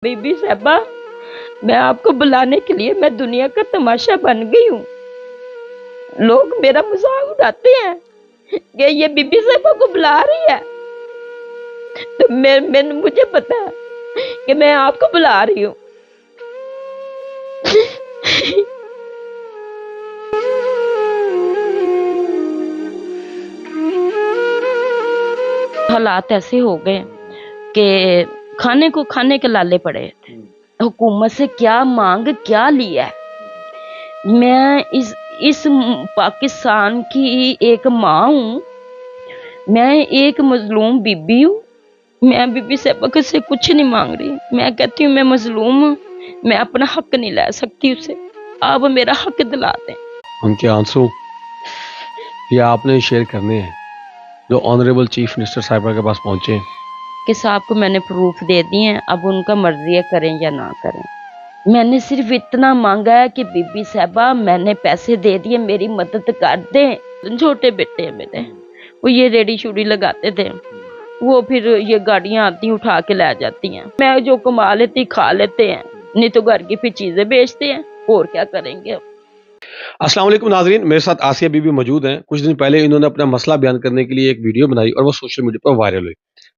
बीबी साहबा, मैं आपको बुलाने के लिए मैं दुनिया का तमाशा बन गई हूँ। लोग मेरा मजाक उड़ाते हैं कि ये बीबी साहबा को बुला रही है, तो मुझे पता है कि मैं आपको बुला रही हूँ। हालात ऐसे हो गए कि खाने को खाने के लाले पड़े थे। हुकूमत से क्या मांग क्या लिया है। मैं इस पाकिस्तान की एक माँ हूँ, मैं एक मजलूम बीबी हूँ। मैं बीबी साहबा से कुछ नहीं मांग रही। मैं कहती हूँ मैं मजलूम हूँ, मैं अपना हक नहीं ले सकती उसे, आप मेरा हक दिला दें। उनके आंसू ये आपने शेयर करने हैं जो ऑनरेबल चीफ मिनिस्टर साहिबा के पास पहुंचे हैं कि साहब को मैंने प्रूफ दे दिए हैं, अब उनका मर्जी है करें या ना करें। मैंने सिर्फ इतना मांगा है कि बीबी साहबा मैंने पैसे दे दिए, मेरी मदद कर दें। छोटे बेटे हैं मेरे, वो ये रेडी शूडी लगाते थे, वो फिर ये गाड़ियां आती उठा के ले जाती हैं। मैं जो कमा लेती खा लेते हैं, नहीं तो घर की फिर चीजें बेचते हैं, और क्या करेंगे। अस्सलाम वालेकुम नाजरीन, मेरे साथ आसिया बीबी मौजूद हैं। कुछ दिन पहले इन्होंने अपना मसला बयान करने के लिए एक वीडियो बनाई और वो सोशल मीडिया पर वायरल हुई।